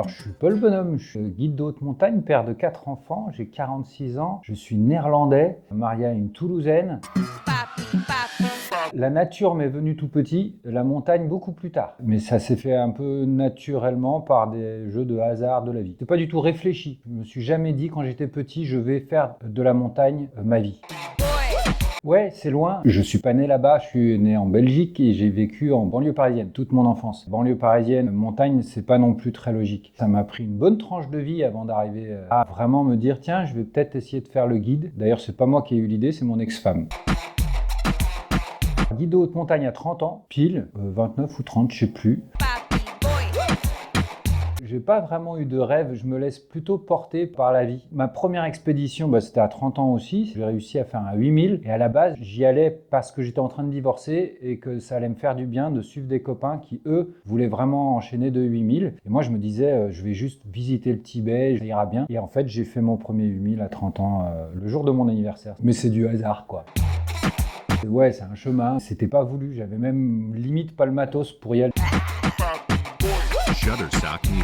Alors, je suis Paul Bonhomme, je suis guide de haute montagne, père de 4 enfants, j'ai 46 ans, je suis néerlandais, marié à une Toulousaine. La nature m'est venue tout petit, la montagne beaucoup plus tard. Mais ça s'est fait un peu naturellement par des jeux de hasard de la vie. C'est pas du tout réfléchi. Je me suis jamais dit quand j'étais petit, je vais faire de la montagne ma vie. Ouais, c'est loin. Je suis pas né là-bas, je suis né en Belgique et j'ai vécu en banlieue parisienne toute mon enfance. Banlieue parisienne, montagne, c'est pas non plus très logique. Ça m'a pris une bonne tranche de vie avant d'arriver à vraiment me dire tiens, je vais peut-être essayer de faire le guide. D'ailleurs, c'est pas moi qui ai eu l'idée, c'est mon ex-femme. Guide de haute montagne à 30 ans, pile, 29 ou 30, je sais plus. J'ai pas vraiment eu de rêve, je me laisse plutôt porter par la vie. Ma première expédition, c'était à 30 ans aussi. J'ai réussi à faire un 8000 et à la base, j'y allais parce que j'étais en train de divorcer et que ça allait me faire du bien de suivre des copains qui, eux, voulaient vraiment enchaîner de 8000. Et moi, je me disais, je vais juste visiter le Tibet, ça ira bien. Et en fait, j'ai fait mon premier 8000 à 30 ans, le jour de mon anniversaire. Mais c'est du hasard, quoi. Ouais, c'est un chemin, c'était pas voulu, j'avais même limite pas le matos pour y aller.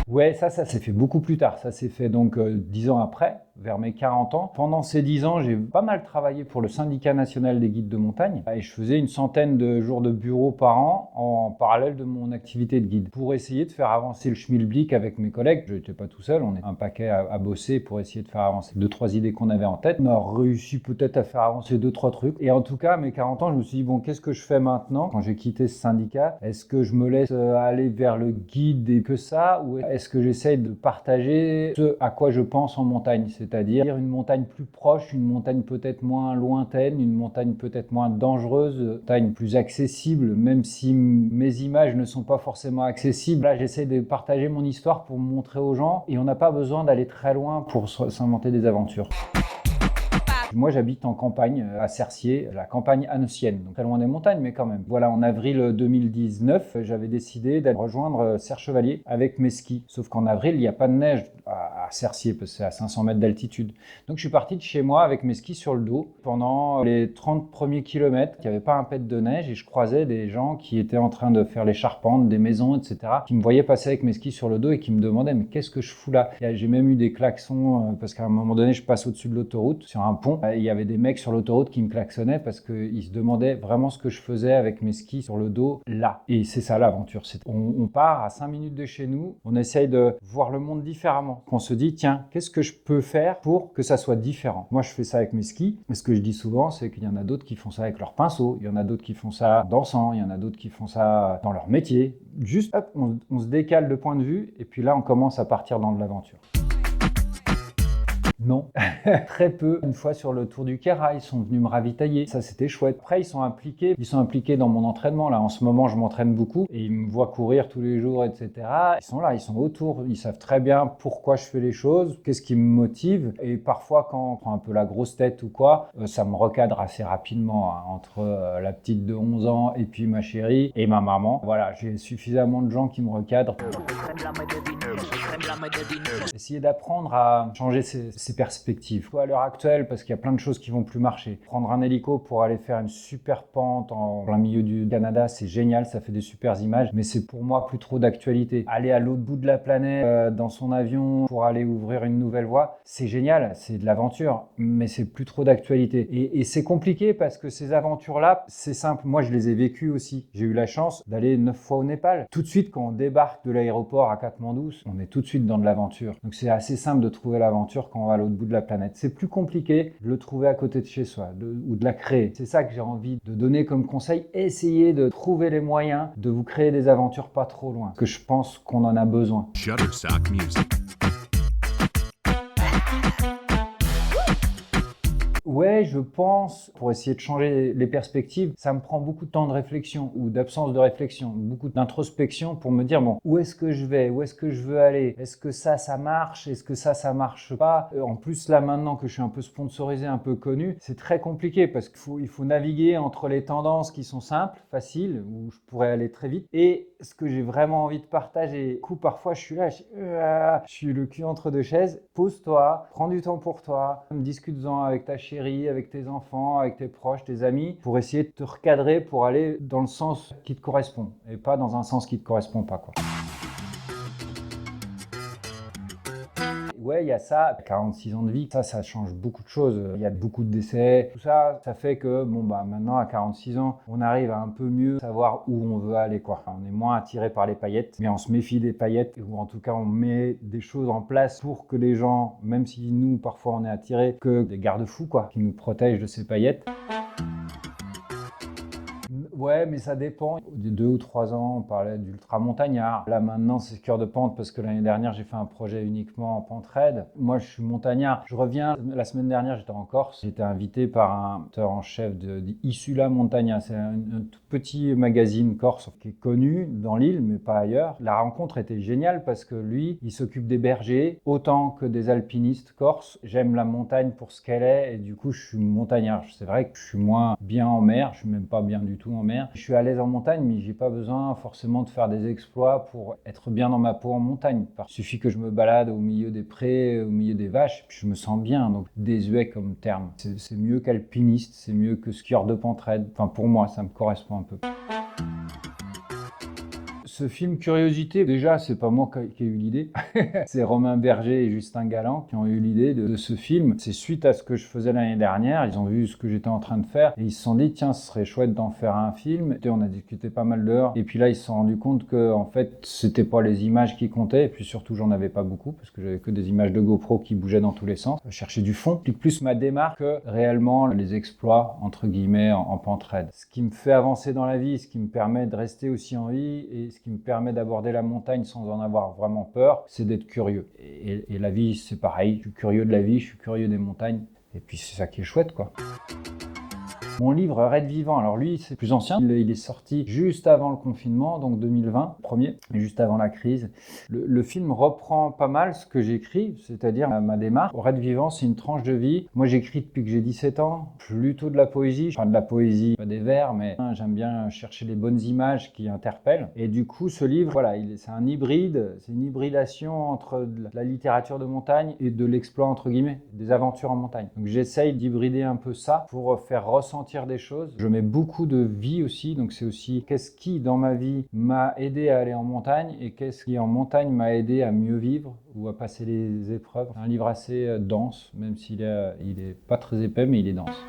Ouais, ça s'est fait beaucoup plus tard. Ça s'est fait donc 10 ans après, vers mes 40 ans. Pendant ces 10 ans, j'ai pas mal travaillé pour le syndicat national des guides de montagne et je faisais une centaine de jours de bureau par an en parallèle de mon activité de guide pour essayer de faire avancer le schmilblick avec mes collègues. Je n'étais pas tout seul, on est un paquet à bosser pour essayer de faire avancer 2-3 idées qu'on avait en tête. On a réussi peut-être à faire avancer 2-3 trucs. Et en tout cas, à mes 40 ans, je me suis dit, bon, qu'est-ce que je fais maintenant quand j'ai quitté ce syndicat? Est-ce que je me laisse aller vers le guide et que ça, ou est-ce que j'essaye de partager ce à quoi je pense en montagne, c'est-à-dire une montagne plus proche, une montagne peut-être moins lointaine, une montagne peut-être moins dangereuse, une montagne plus accessible, même si mes images ne sont pas forcément accessibles. Là, j'essaie de partager mon histoire pour montrer aux gens et on n'a pas besoin d'aller très loin pour s'inventer des aventures. Moi, j'habite en campagne, à Cercier, la campagne annoncienne, donc très loin des montagnes, mais quand même. Voilà, en avril 2019, j'avais décidé d'aller rejoindre Serre-Chevalier avec mes skis. Sauf qu'en avril, il n'y a pas de neige à Cercier, parce que c'est à 500 mètres d'altitude. Donc, je suis parti de chez moi avec mes skis sur le dos pendant les 30 premiers kilomètres. Il n'y avait pas un pet de neige et je croisais des gens qui étaient en train de faire les charpentes, des maisons, etc., qui me voyaient passer avec mes skis sur le dos et qui me demandaient « mais qu'est-ce que je fous là ?» J'ai même eu des klaxons, parce qu'à un moment donné, je passe au-dessus de l'autoroute, sur un pont. Il y avait des mecs sur l'autoroute qui me klaxonnaient parce qu'ils se demandaient vraiment ce que je faisais avec mes skis sur le dos là. Et c'est ça l'aventure. On part à 5 minutes de chez nous, on essaye de voir le monde différemment. On se dit, tiens, qu'est-ce que je peux faire pour que ça soit différent? Moi, je fais ça avec mes skis. Et ce que je dis souvent, c'est qu'il y en a d'autres qui font ça avec leurs pinceaux, il y en a d'autres qui font ça en dansant, il y en a d'autres qui font ça dans leur métier. Juste, hop, on se décale de point de vue et puis là, on commence à partir dans de l'aventure. Non, très peu. Une fois sur le Tour du Kéra, ils sont venus me ravitailler. Ça, c'était chouette. Après, ils sont impliqués dans mon entraînement. Là, en ce moment, je m'entraîne beaucoup et ils me voient courir tous les jours, etc. Ils sont là, ils sont autour. Ils savent très bien pourquoi je fais les choses, qu'est-ce qui me motive. Et parfois, quand on prend un peu la grosse tête ou quoi, ça me recadre assez rapidement entre la petite de 11 ans et puis ma chérie et ma maman. Voilà, j'ai suffisamment de gens qui me recadrent. Essayer d'apprendre à changer ses perspectives. À l'heure actuelle, parce qu'il y a plein de choses qui vont plus marcher. Prendre un hélico pour aller faire une super pente en plein milieu du Canada, c'est génial, ça fait des super images, mais c'est pour moi plus trop d'actualité. Aller à l'autre bout de la planète dans son avion pour aller ouvrir une nouvelle voie, c'est génial, c'est de l'aventure, mais c'est plus trop d'actualité. Et c'est compliqué parce que ces aventures-là, c'est simple. Moi, je les ai vécues aussi. J'ai eu la chance d'aller 9 fois au Népal. Tout de suite, quand on débarque de l'aéroport à Katmandou, on est tout de suite dans de l'aventure. Donc c'est assez simple de trouver l'aventure quand on va à l'autre bout de la planète. C'est plus compliqué de le trouver à côté de chez soi ou de la créer. C'est ça que j'ai envie de donner comme conseil. Essayez de trouver les moyens de vous créer des aventures pas trop loin. Parce que je pense qu'on en a besoin. Shutterstock Music. Ouais, je pense, pour essayer de changer les perspectives, ça me prend beaucoup de temps de réflexion ou d'absence de réflexion, beaucoup d'introspection pour me dire, bon, où est-ce que je vais? Où est-ce que je veux aller? Est-ce que ça marche? Est-ce que ça marche pas? En plus, là, maintenant que je suis un peu sponsorisé, un peu connu, c'est très compliqué parce qu'il faut naviguer entre les tendances qui sont simples, faciles, où je pourrais aller très vite, et ce que j'ai vraiment envie de partager. Du coup, parfois, je suis là, je suis le cul entre deux chaises. Pose-toi, prends du temps pour toi, discute-en avec ta chérie, avec tes enfants, avec tes proches, tes amis, pour essayer de te recadrer pour aller dans le sens qui te correspond et pas dans un sens qui te correspond pas, quoi. ouais, il y a ça, 46 ans de vie, ça change beaucoup de choses. Il y a beaucoup de décès, tout ça, ça fait que, maintenant, à 46 ans, on arrive à un peu mieux savoir où on veut aller, quoi. Enfin, on est moins attiré par les paillettes, mais on se méfie des paillettes, ou en tout cas, on met des choses en place pour que les gens, même si nous, parfois, on est attirés, que des garde-fous, quoi, qui nous protègent de ces paillettes. Ouais, mais ça dépend. Il y a 2 ou 3 ans, on parlait d'ultra-montagnard. Là, maintenant, c'est cœur de pente parce que l'année dernière, j'ai fait un projet uniquement en pente raide. Moi, je suis montagnard. Je reviens, la semaine dernière, j'étais en Corse. J'étais invité par un auteur en chef de Isula Montagna. C'est un tout petit magazine corse qui est connu dans l'île, mais pas ailleurs. La rencontre était géniale parce que lui, il s'occupe des bergers autant que des alpinistes corses. J'aime la montagne pour ce qu'elle est et du coup, je suis montagnard. C'est vrai que je suis moins bien en mer. Je suis même pas bien du tout en mer. Je suis à l'aise en montagne, mais j'ai pas besoin forcément de faire des exploits pour être bien dans ma peau en montagne. Il suffit que je me balade au milieu des prés, au milieu des vaches, puis je me sens bien. Donc désuet comme terme. C'est mieux qu'alpiniste, c'est mieux que skieur de pente raide. Enfin pour moi, ça me correspond un peu. Ce film Curiosité, déjà, c'est pas moi qui ai eu l'idée. C'est Romain Berger et Justin Galland qui ont eu l'idée de ce film. C'est suite à ce que je faisais l'année dernière. Ils ont vu ce que j'étais en train de faire et ils se sont dit, tiens, ce serait chouette d'en faire un film. Et on a discuté pas mal dehors. Et puis là, ils se sont rendus compte que, en fait, c'était pas les images qui comptaient. Et puis surtout, j'en avais pas beaucoup parce que j'avais que des images de GoPro qui bougeaient dans tous les sens. Je cherchais du fond. Puis plus ma démarche que réellement les exploits, entre guillemets, en pente raide. Ce qui me fait avancer dans la vie, ce qui me permet de rester aussi en vie et ce qui me permet d'aborder la montagne sans en avoir vraiment peur, c'est d'être curieux. Et la vie, c'est pareil. Je suis curieux de la vie, je suis curieux des montagnes. Et puis c'est ça qui est chouette, quoi. Mon livre Raid Vivant, alors lui c'est plus ancien, il est sorti juste avant le confinement, donc 2020, premier, et juste avant la crise. Le film reprend pas mal ce que j'écris, c'est-à-dire ma démarche. Raid Vivant, c'est une tranche de vie. Moi j'écris depuis que j'ai 17 ans, plutôt de la poésie, enfin de la poésie, pas des vers, mais j'aime bien chercher les bonnes images qui interpellent. Et du coup ce livre, voilà, c'est un hybride, c'est une hybridation entre de la littérature de montagne et de l'exploit entre guillemets, des aventures en montagne. Donc j'essaye d'hybrider un peu ça pour faire ressentir des choses. Je mets beaucoup de vie aussi, donc c'est aussi qu'est-ce qui dans ma vie m'a aidé à aller en montagne et qu'est-ce qui en montagne m'a aidé à mieux vivre ou à passer les épreuves. C'est un livre assez dense, même s'il est pas très épais, mais il est dense.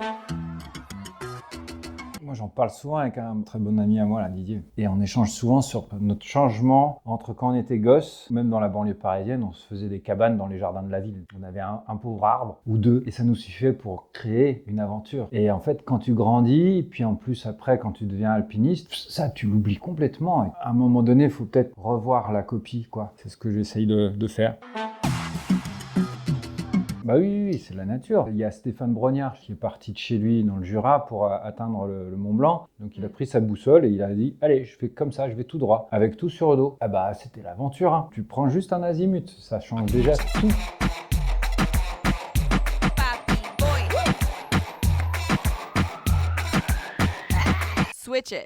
Moi, j'en parle souvent avec un très bon ami à moi, là, Didier. Et on échange souvent sur notre changement entre quand on était gosse, même dans la banlieue parisienne, on se faisait des cabanes dans les jardins de la ville. On avait un pauvre arbre ou deux, et ça nous suffisait pour créer une aventure. Et en fait, quand tu grandis, puis en plus après, quand tu deviens alpiniste, ça, tu l'oublies complètement. Et à un moment donné, il faut peut-être revoir la copie, quoi. C'est ce que j'essaye de faire. Bah oui, c'est la nature. Il y a Stéphane Brognard qui est parti de chez lui dans le Jura pour atteindre le Mont Blanc. Donc il a pris sa boussole et il a dit « Allez, je fais comme ça, je vais tout droit, avec tout sur le dos. » Ah bah c'était l'aventure, hein. Tu prends juste un azimut, ça change déjà tout. Switch it.